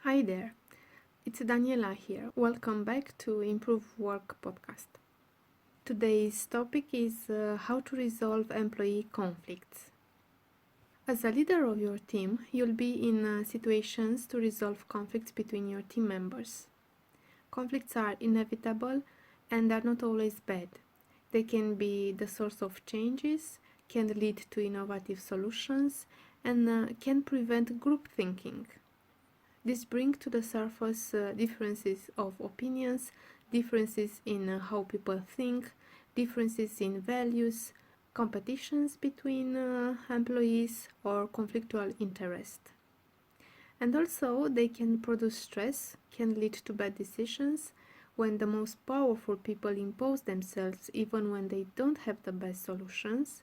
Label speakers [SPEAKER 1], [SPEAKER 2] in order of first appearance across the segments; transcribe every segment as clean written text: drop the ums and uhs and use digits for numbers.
[SPEAKER 1] Hi there, it's Daniela here. Welcome back to Improve Work podcast. Today's topic is how to resolve employee conflicts. As a leader of your team, you'll be in situations to resolve conflicts between your team members. Conflicts are inevitable and are not always bad. They can be the source of changes, can lead to innovative solutions, and can prevent group thinking. This brings to the surface differences of opinions, differences in how people think, differences in values, competitions between employees, or conflictual interest. And also, they can produce stress, can lead to bad decisions when the most powerful people impose themselves even when they don't have the best solutions,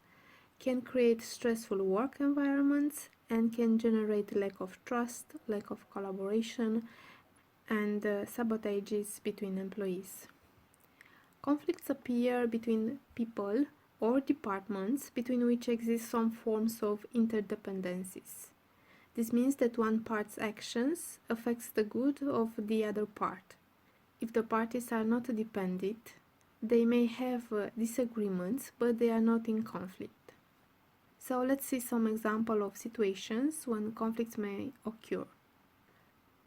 [SPEAKER 1] can create stressful work environments, and can generate lack of trust, lack of collaboration, and sabotages between employees. Conflicts appear between people or departments between which exist some forms of interdependencies. This means that one part's actions affects the good of the other part. If the parties are not dependent, they may have disagreements, but they are not in conflict. So let's see some example of situations when conflicts may occur.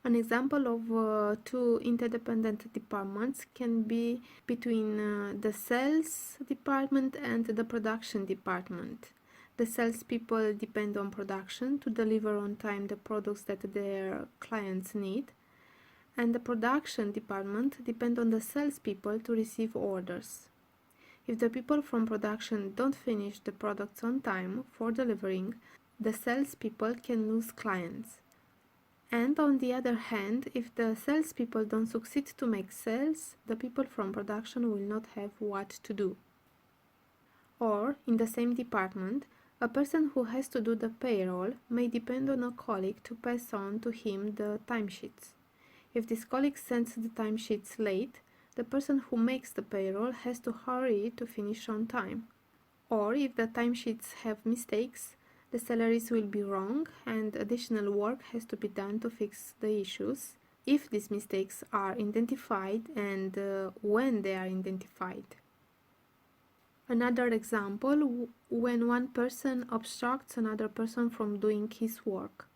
[SPEAKER 1] An example of two interdependent departments can be between the sales department and the production department. The salespeople depend on production to deliver on time the products that their clients need, and the production department depend on the salespeople to receive orders. If the people from production don't finish the products on time for delivering, the salespeople can lose clients. And on the other hand, if the salespeople don't succeed to make sales, the people from production will not have what to do. Or, in the same department, a person who has to do the payroll may depend on a colleague to pass on to him the timesheets. If this colleague sends the timesheets late, the person who makes the payroll has to hurry to finish on time. Or if the timesheets have mistakes, the salaries will be wrong and additional work has to be done to fix the issues if these mistakes are identified and when they are identified. Another example, when one person obstructs another person from doing his work.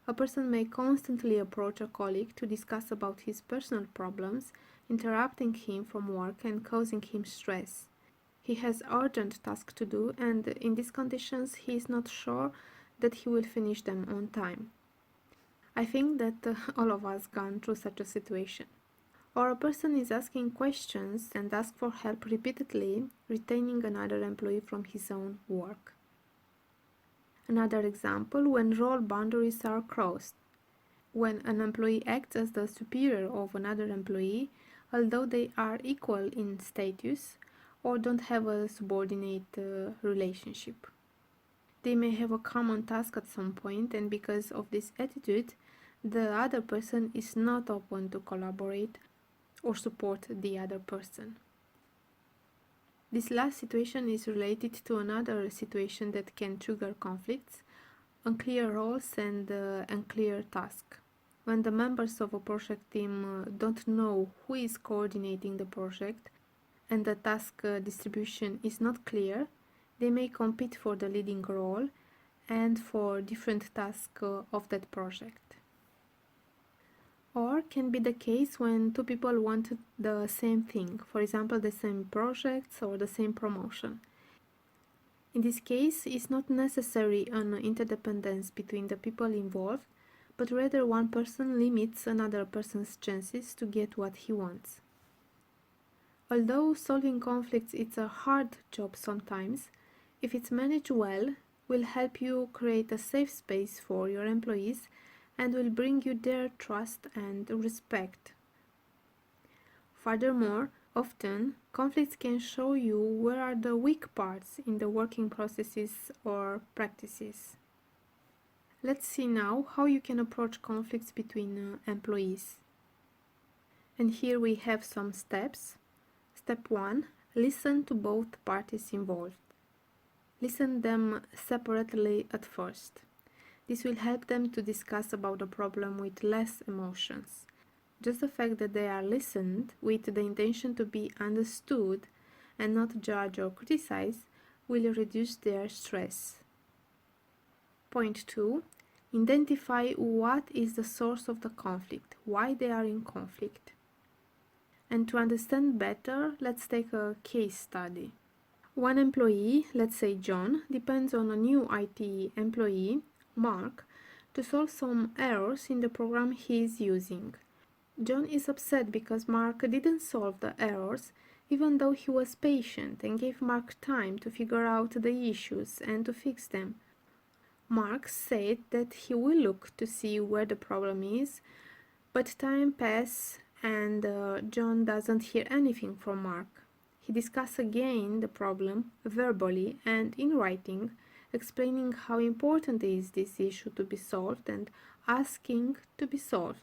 [SPEAKER 1] A person may constantly approach a colleague to discuss about his personal problems, interrupting him from work and causing him stress. He has urgent tasks to do, and in these conditions he is not sure that he will finish them on time. I think that all of us gone through such a situation. Or a person is asking questions and asks for help repeatedly, retaining another employee from his own work. Another example, when role boundaries are crossed. When an employee acts as the superior of another employee, although they are equal in status or don't have a subordinate relationship. They may have a common task at some point, and because of this attitude, the other person is not open to collaborate or support the other person. This last situation is related to another situation that can trigger conflicts, unclear roles and unclear tasks. When the members of a project team don't know who is coordinating the project and the task distribution is not clear, they may compete for the leading role and for different tasks of that project. Or can be the case when two people want the same thing, for example, the same projects or the same promotion. In this case, it's not necessary an interdependence between the people involved, but rather one person limits another person's chances to get what he wants. Although solving conflicts is a hard job sometimes, if it's managed well, will help you create a safe space for your employees and will bring you their trust and respect. Furthermore, often conflicts can show you where are the weak parts in the working processes or practices. Let's see now how you can approach conflicts between employees. And here we have some steps. Step 1. Listen to both parties involved. Listen them separately at first. This will help them to discuss about the problem with less emotions. Just the fact that they are listened with the intention to be understood and not judge or criticize will reduce their stress. Point 2. Identify what is the source of the conflict, why they are in conflict. And to understand better, let's take a case study. One employee, let's say John, depends on a new IT employee, Mark, to solve some errors in the program he is using. John is upset because Mark didn't solve the errors, even though he was patient and gave Mark time to figure out the issues and to fix them. Mark said that he will look to see where the problem is, but time passes and John doesn't hear anything from Mark. He discusses again the problem verbally and in writing, explaining how important is this issue to be solved and asking to be solved.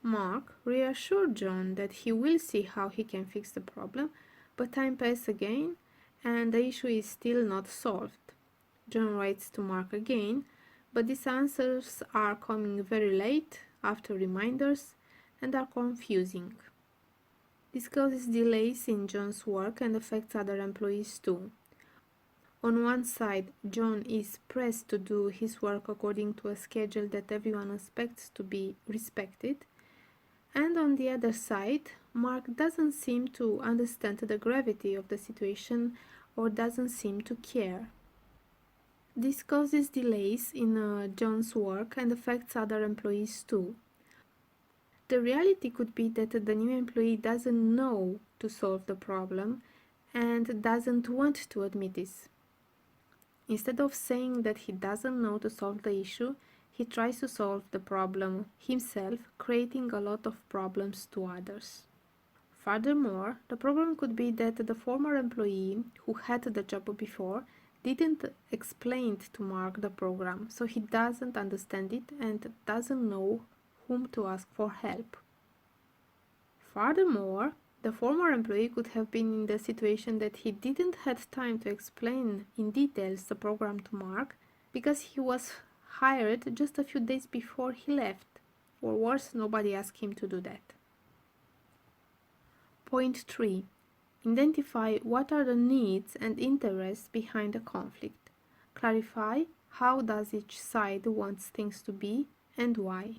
[SPEAKER 1] Mark reassured John that he will see how he can fix the problem, but time passes again and the issue is still not solved. John writes to Mark again, but these answers are coming very late after reminders and are confusing. This causes delays in John's work and affects other employees too. On one side, John is pressed to do his work according to a schedule that everyone expects to be respected, and on the other side, Mark doesn't seem to understand the gravity of the situation or doesn't seem to care. This causes delays in John's work and affects other employees too. The reality could be that the new employee doesn't know to solve the problem and doesn't want to admit this. Instead of saying that he doesn't know to solve the issue, he tries to solve the problem himself, creating a lot of problems to others. Furthermore, the problem could be that the former employee who had the job before didn't explain to Mark the program, so he doesn't understand it and doesn't know whom to ask for help. Furthermore, the former employee could have been in the situation that he didn't have time to explain in details the program to Mark because he was hired just a few days before he left, or worse, nobody asked him to do that. Point 3. Identify what are the needs and interests behind the conflict. Clarify how does each side wants things to be and why.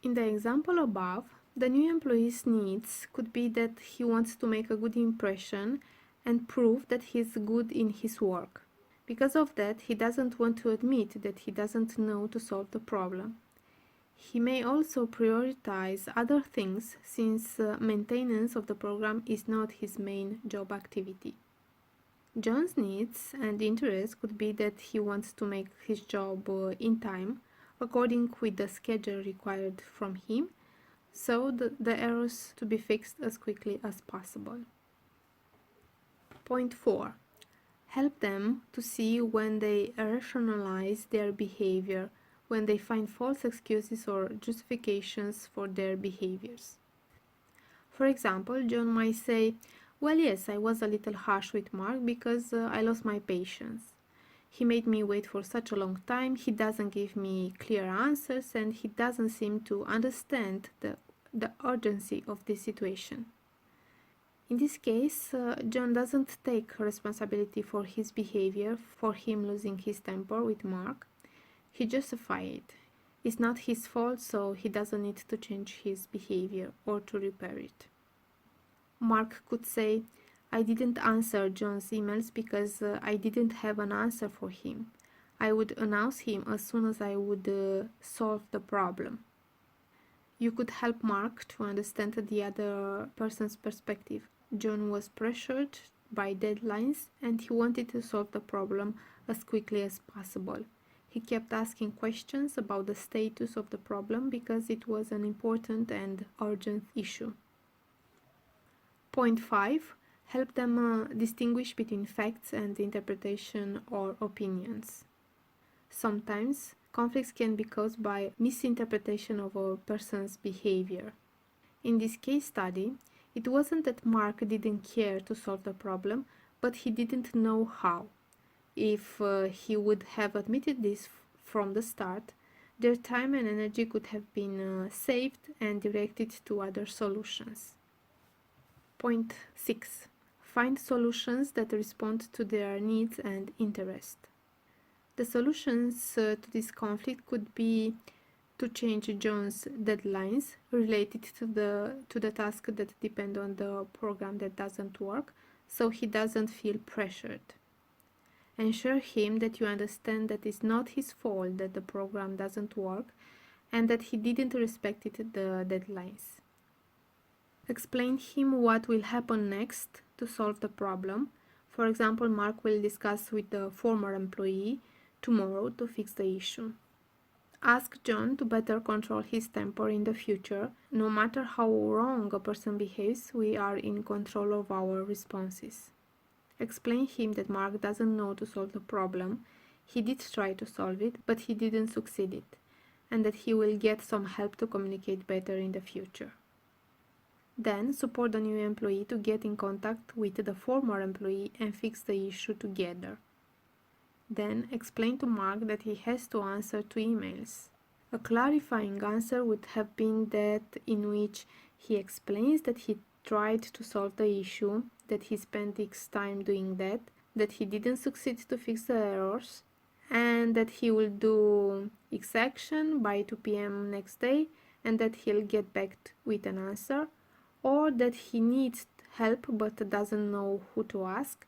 [SPEAKER 1] In the example above, the new employee's needs could be that he wants to make a good impression and prove that he is good in his work. Because of that, he doesn't want to admit that he doesn't know to solve the problem. He may also prioritize other things since maintenance of the program is not his main job activity. John's needs and interests could be that he wants to make his job in time, according with the schedule required from him, so the errors to be fixed as quickly as possible. Point 4. Help them to see when they rationalize their behavior, when they find false excuses or justifications for their behaviors. For example, John might say, "Well, yes, I was a little harsh with Mark because I lost my patience. He made me wait for such a long time, he doesn't give me clear answers, and he doesn't seem to understand the urgency of this situation." In this case, John doesn't take responsibility for his behavior, for him losing his temper with Mark. He justifies it. It's not his fault, so he doesn't need to change his behavior or to repair it. Mark could say, "I didn't answer John's emails because I didn't have an answer for him. I would announce him as soon as I would solve the problem." You could help Mark to understand the other person's perspective. John was pressured by deadlines and he wanted to solve the problem as quickly as possible. He kept asking questions about the status of the problem because it was an important and urgent issue. Point 5. Help them distinguish between facts and interpretation or opinions. Sometimes conflicts can be caused by misinterpretation of a person's behavior. In this case study, it wasn't that Mark didn't care to solve the problem, but he didn't know how. If he would have admitted this from the start, their time and energy could have been saved and directed to other solutions. Point 6. Find solutions that respond to their needs and interest. The solutions to this conflict could be to change John's deadlines related to the task that depend on the program that doesn't work, so he doesn't feel pressured. Ensure him that you understand that it's not his fault that the program doesn't work and that he didn't respect the deadlines. Explain him what will happen next to solve the problem. For example, Mark will discuss with the former employee tomorrow to fix the issue. Ask John to better control his temper in the future. No matter how wrong a person behaves, we are in control of our responses. Explain him that Mark doesn't know to solve the problem. He did try to solve it, but he didn't succeed it, and that he will get some help to communicate better in the future. Then support the new employee to get in contact with the former employee and fix the issue together. Then explain to Mark that he has to answer to emails. A clarifying answer would have been that in which he explains that he tried to solve the issue, that he spent X time doing that he didn't succeed to fix the errors, and that he will do X action by 2 p.m. next day, and that he'll get back with an answer, or that he needs help but doesn't know who to ask,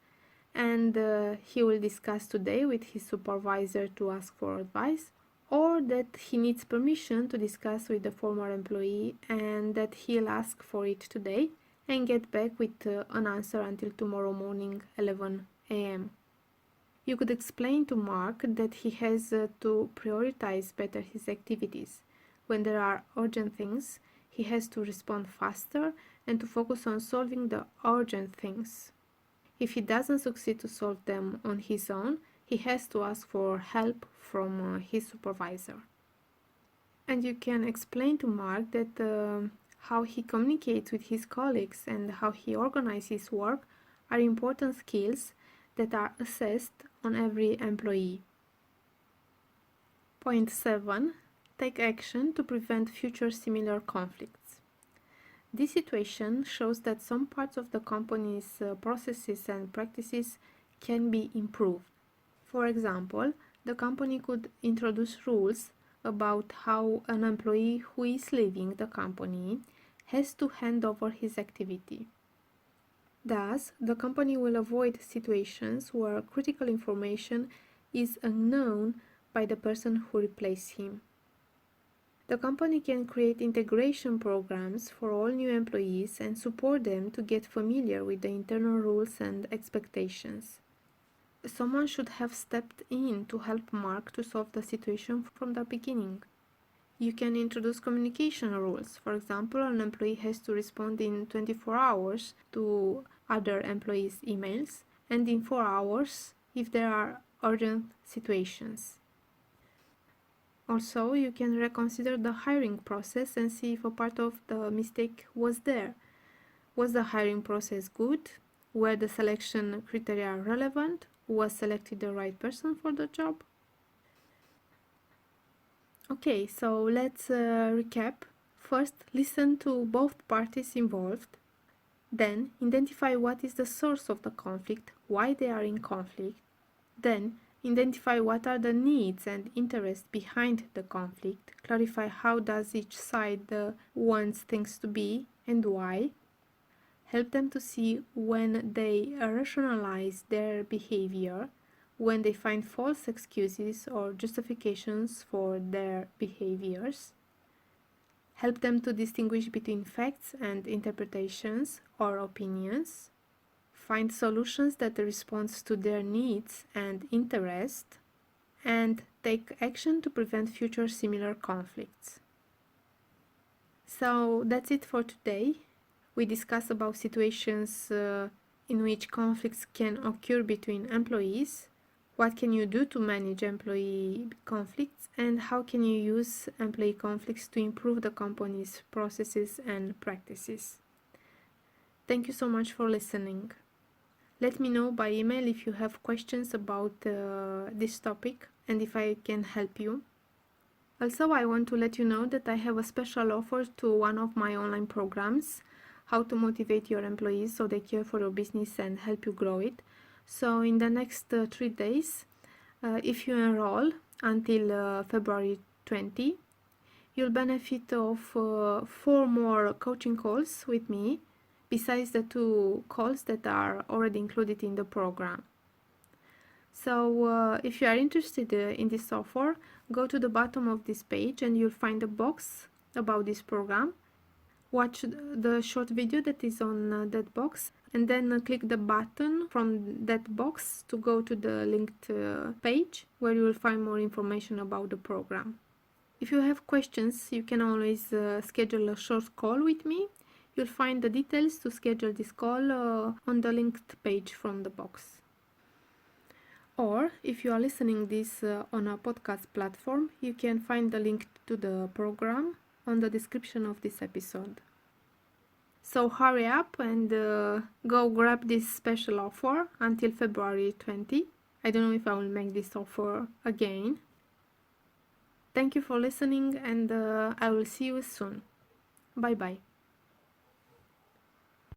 [SPEAKER 1] and he will discuss today with his supervisor to ask for advice, or that he needs permission to discuss with the former employee and that he'll ask for it today and get back with an answer until tomorrow morning 11 a.m. You could explain to Mark that he has to prioritize better his activities. When there are urgent things, he has to respond faster and to focus on solving the urgent things. If he doesn't succeed to solve them on his own, he has to ask for help from his supervisor. And you can explain to Mark that how he communicates with his colleagues and how he organizes his work are important skills that are assessed on every employee. Point 7. Take action to prevent future similar conflicts. This situation shows that some parts of the company's processes and practices can be improved. For example, the company could introduce rules about how an employee who is leaving the company has to hand over his activity. Thus, the company will avoid situations where critical information is unknown by the person who replaced him. The company can create integration programs for all new employees and support them to get familiar with the internal rules and expectations. Someone should have stepped in to help Mark to solve the situation from the beginning. You can introduce communication rules. For example, an employee has to respond in 24 hours to other employees' emails and in 4 hours if there are urgent situations. Also, you can reconsider the hiring process and see if a part of the mistake was there. Was the hiring process good? Were the selection criteria relevant? Was selected the right person for the job? Okay, so let's recap. First, listen to both parties involved. Then, identify what is the source of the conflict, why they are in conflict. Then, identify what are the needs and interests behind the conflict. Clarify how does each side wants things to be and why. Help them to see when they rationalize their behavior, when they find false excuses or justifications for their behaviors. Help them to distinguish between facts and interpretations or opinions. Find solutions that respond to their needs and interest, and take action to prevent future similar conflicts. So that's it for today. We discussed about situations in which conflicts can occur between employees, what can you do to manage employee conflicts, and how can you use employee conflicts to improve the company's processes and practices. Thank you so much for listening. Let me know by email if you have questions about this topic and if I can help you. Also, I want to let you know that I have a special offer to one of my online programs, How to Motivate Your Employees so they care for your business and help you grow it. So in the next 3 days, if you enroll until February 20, you'll benefit of 4 more coaching calls with me, besides the 2 calls that are already included in the program. So if you are interested in this offer, go to the bottom of this page and you'll find a box about this program. Watch the short video that is on that box, and then click the button from that box to go to the linked page where you will find more information about the program. If you have questions, you can always schedule a short call with me. You'll find the details to schedule this call on the linked page from the box. Or if you are listening this on a podcast platform, you can find the link to the program on the description of this episode. So hurry up and go grab this special offer until February 20. I don't know if I will make this offer again. Thank you for listening, and I will see you soon. Bye bye.